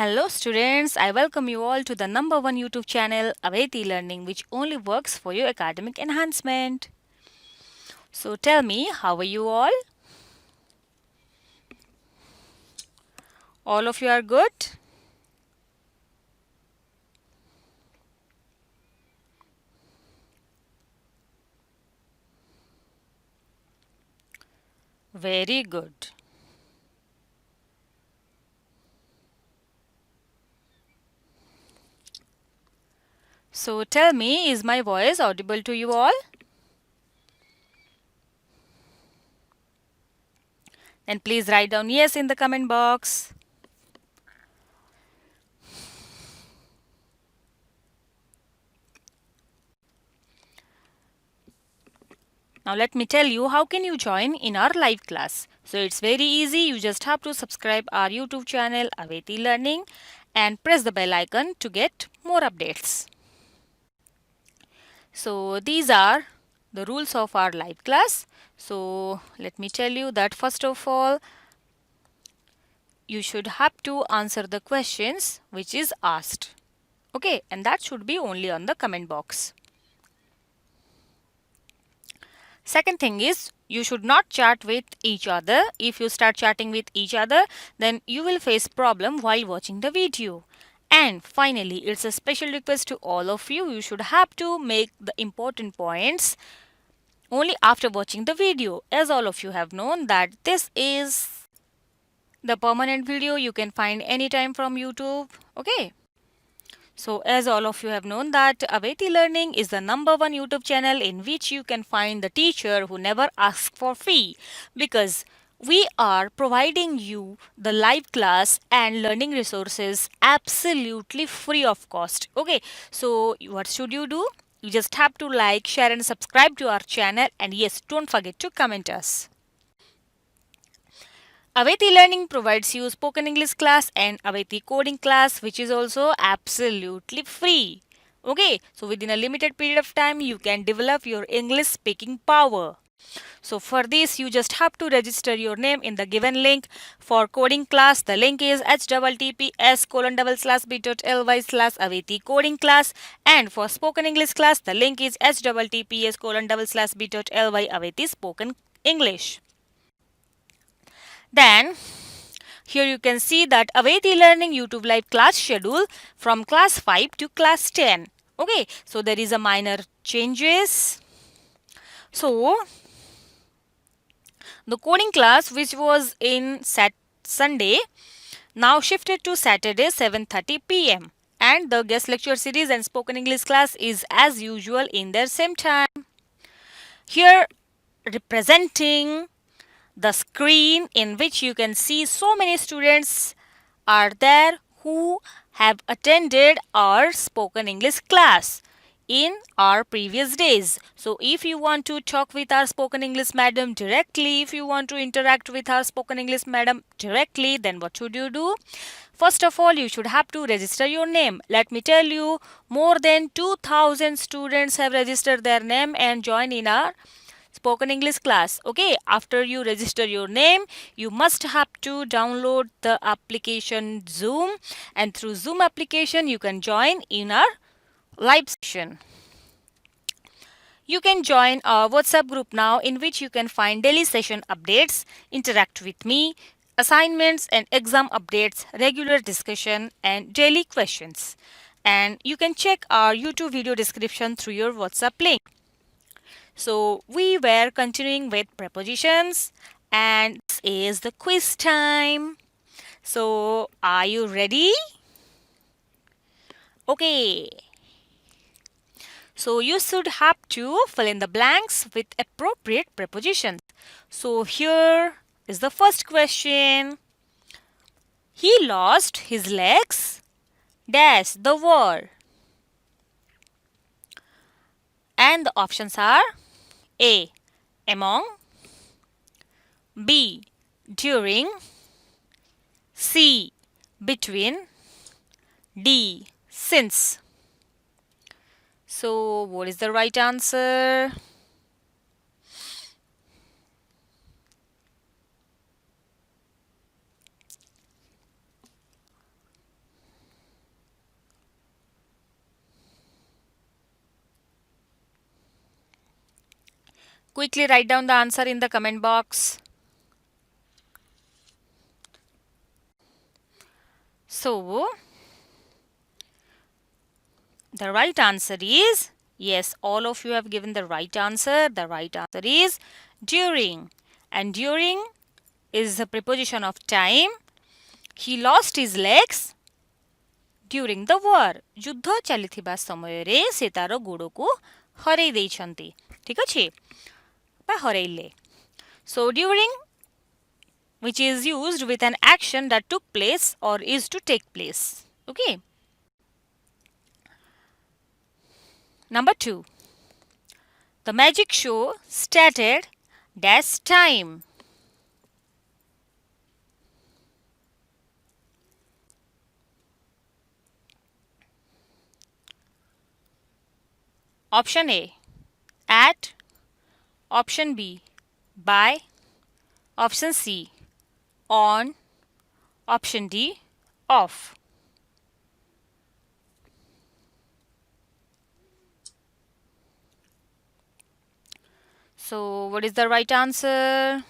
Hello students, I welcome you all to the number one YouTube channel Aveti Learning, which only works for your academic enhancement. So tell me, how are you all? All of you are good? Very good. So tell me, is my voice audible to you all? Then please write down yes in the comment box. Now let me tell you how can you join in our live class. So it's very easy. You just have to subscribe our YouTube channel Aveti Learning and press the bell icon to get more updates. So these are the rules of our live class. So let me tell you that first of all, you should have to answer the questions which is asked. Okay, and that should be only on the comment box. Second thing is, you should not chat with each other. If you start chatting with each other, then you will face problem while watching the video. And finally, it's a special request to all of you. You should have to make the important points only after watching the video, as all of you have known that this is the permanent video you can find anytime from YouTube. Okay. So as all of you have known that Aveti Learning is the number one YouTube channel in which you can find the teacher who never asks for fee, because we are providing you the live class and learning resources absolutely free of cost. Okay, so what should you do? You just have to like, share and subscribe to our channel, and yes, don't forget to comment us. Aveti Learning provides you spoken English class and Aveti coding class, which is also absolutely free. Okay, so within a limited period of time, you can develop your English speaking power. So for this, you just have to register your name in the given link. For coding class, the link is https://b.ly/aveti coding class, and for spoken English class, the link is https://b.ly aveti spoken English. Then here you can see that Aveti Learning YouTube live class schedule from class 5 to class 10. Okay, so there is a minor changes. So the coding class, which was in Sunday, now shifted to Saturday 7:30 p.m. and the guest lecture series and spoken English class is as usual in their same time. Here representing the screen in which you can see so many students are there who have attended our spoken English class in our previous days. So if you want to talk with our spoken English madam directly, if you want to interact with our spoken English madam directly, then what should you do? First of all, you should have to register your name. Let me tell you, more than 2000 students have registered their name and joined in our spoken English class. Okay, after you register your name, you must have to download the application Zoom, and through Zoom application you can join in our live session. You can join our WhatsApp group now, in which you can find daily session updates, interact with me, assignments and exam updates, regular discussion and daily questions. And you can check our YouTube video description through your WhatsApp link. So we were continuing with prepositions, and this is the quiz time. So are you ready? Okay. So you should have to fill in the blanks with appropriate prepositions. So here is the first question. He lost his legs dash the war. And the options are A. Among, B. During, C. Between, D. Since. So what is the right answer? Quickly write down the answer in the comment box. So, the right answer is, yes, all of you have given the right answer. The right answer is during. And during is the preposition of time. He lost his legs during the war. युद्ध चलिथिबा समय रे से तार गोड़ को हरई देइछंती. ठीक अछि बा हरैले. So during, which is used with an action that took place or is to take place. Okay. Number 2. The magic show started dash time. Option A, at. Option B, by. Option C, on. Option D, off. So, what is the right answer?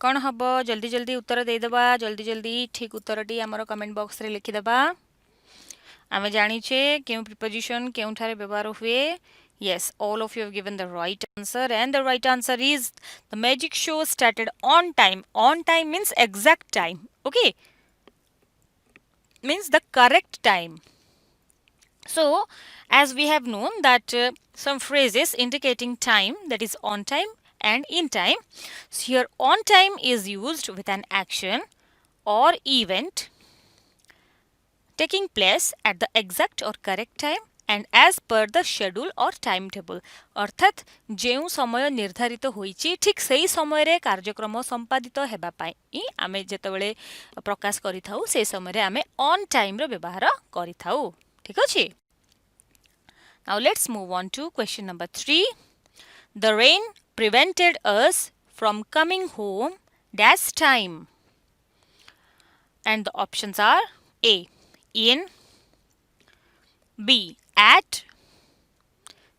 कौन हम जल्दी जल्दी उत्तर देदेबा. जल्दी जल्दी ठीक उत्तरटी आमर comment box रे लिखिदेबा. आमे जानिछे केउ प्रिपोजिशन केउठारे व्यवहार हुए. Yes, all of you have given the right answer, and the right answer is the magic show started on time. On time means exact time. Okay, means the correct time. So, as we have known that some phrases indicating time, that is on time and in time. So, here on time is used with an action or event taking place at the exact or correct time and as per the schedule or timetable. अर्थात जो समय निर्धारित होइछि ठीक सही समय रे कार्यक्रम संपादित हेबा पई आमे जेतबेले प्रकाश करिथाउ से समय रे आमे ऑन टाइम रो व्यवहार करिथाउ. ठीक अछि. Now let's move on to question number 3. The rain prevented us from coming home dash time. And the options are A, in. B, at.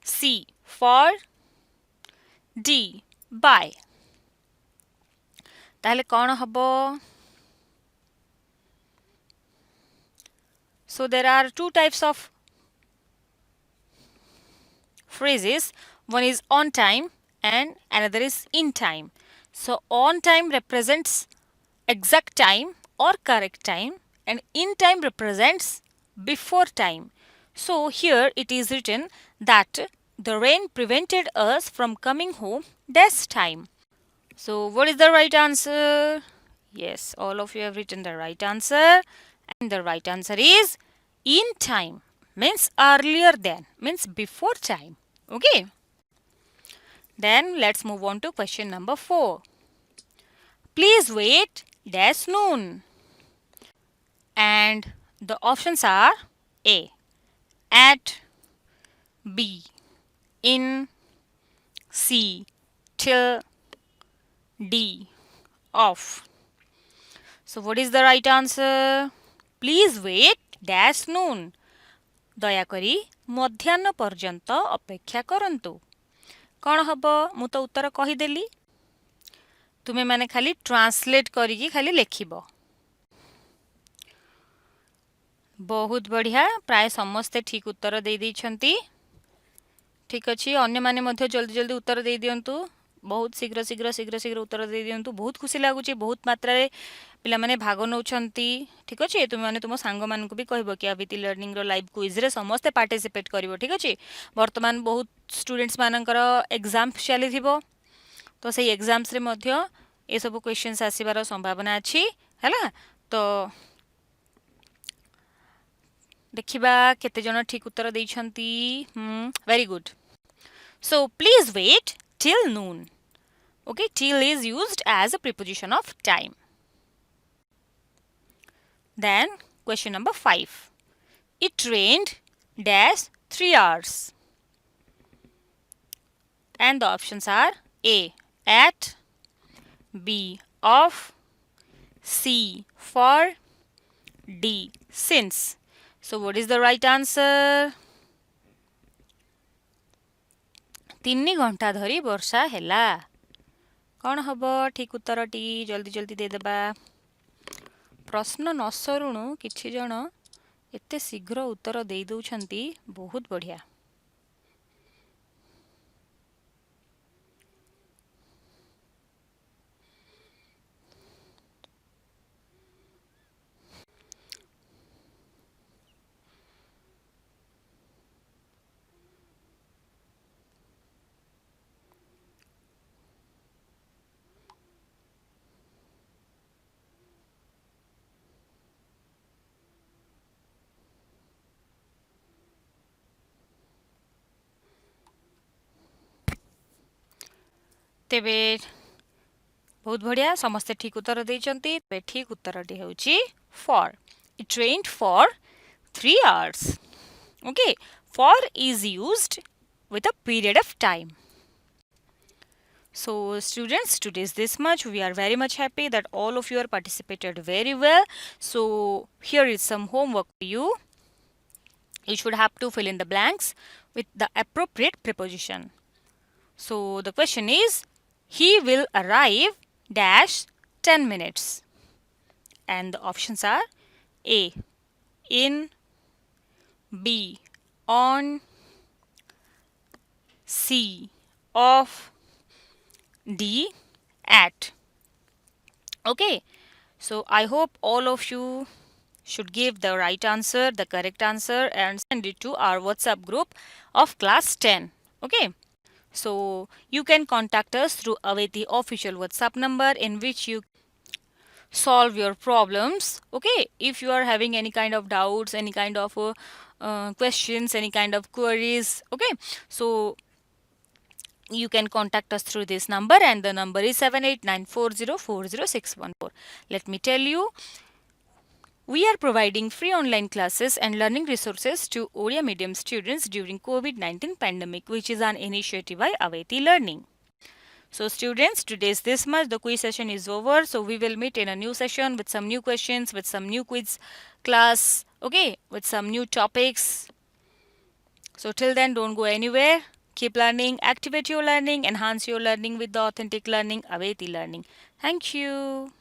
C, for. D, by. ताहले कौन हबो? So there are two types of phrases. One is on time and another is in time. So on time represents exact time or correct time, and in time represents before time. So here it is written that the rain prevented us from coming home dash time. So what is the right answer? Yes, all of you have written the right answer, and the right answer is in time, means earlier than, means before time. Okay. Then let's move on to question number 4. Please wait dash noon. And the options are A, at. B, in. C, till. D, off. So what is the right answer? Please wait dash noon. दयाकरी मध्याह्न पर्यंत अपेक्षा करंतु. कौन हम मु तो उत्तर कहीदेली, तुम्हें मैंने खाली ट्रांसलेट करिकी खाली लिखिब. बहुत बढ़िया, प्राय समस्ते ठीक उत्तर दे देइछंती. ठीक अच्छी, अन्य माने मध्य जल्दी जल्दी उत्तर दे दियंतु. बहुत शीघ्र शीघ्र शीघ्र शीघ्र उत्तर दे दियंतु. बहुत खुशी लगुच, बहुत मात्रा रे पिला माने भाग नौछंती. ठीक अच्छे, तुम मैंने तुम सांग मान को भी कहब कि अविति लर्निंग रो लाइव क्विज रे समस्ते पार्टिसिपेट करिवो. ठीक अच्छे, वर्तमान बहुत स्टूडेंट्स मानकर एग्जाम चलीथिबो, तो से एग्जाम्स रे मध्य ए सब क्वेश्चंस आसीबार संभावना अछि. हैला, तो देखिबा केते जन ठीक उत्तर देइछंती. Very good. So please wait till noon. Okay, till is used as a preposition of time. Then question number 5. It rained dash 3 hours. And the options are A, at. B, of. C, for. D, since. So what is the right answer? 3 घंटा धरी वर्षा हैला. कौन hub ठीक उत्तरटी जल्दी जल्दी देदेबा. प्रश्न न सरुणु किछि जण एते शीघ्र उत्तर देई दउछंती. बहुत बढ़िया. तेबे बहुत बढ़िया समस्ते ठीक उत्तर देइचंती. तेबे ठीक उत्तरटी हेउची for. It rained for 3 hours. Okay, for is used with a period of time. So students, today is this much. We are very much happy that all of you are participated very well. So here is some homework for you. You should have to fill in the blanks with the appropriate preposition. So the question is, he will arrive dash 10 minutes. And the options are A, in, B, on, C, off, D, at. Okay, so I hope all of you should give the right answer, the correct answer, and send it to our WhatsApp group of class 10. Okay, so you can contact us through Aveti official WhatsApp number in which you solve your problems. Okay, if you are having any kind of doubts, any kind of questions, any kind of queries, okay, so you can contact us through this number, and the number is 7894040614. Let me tell you, we are providing free online classes and learning resources to Odia medium students during COVID-19 pandemic, which is an initiative by Aveti Learning. So students, today is this much. The quiz session is over. So we will meet in a new session with some new questions, with some new quiz class, okay, with some new topics. So till then, don't go anywhere. Keep learning, activate your learning, enhance your learning with the authentic learning, Aveti Learning. Thank you.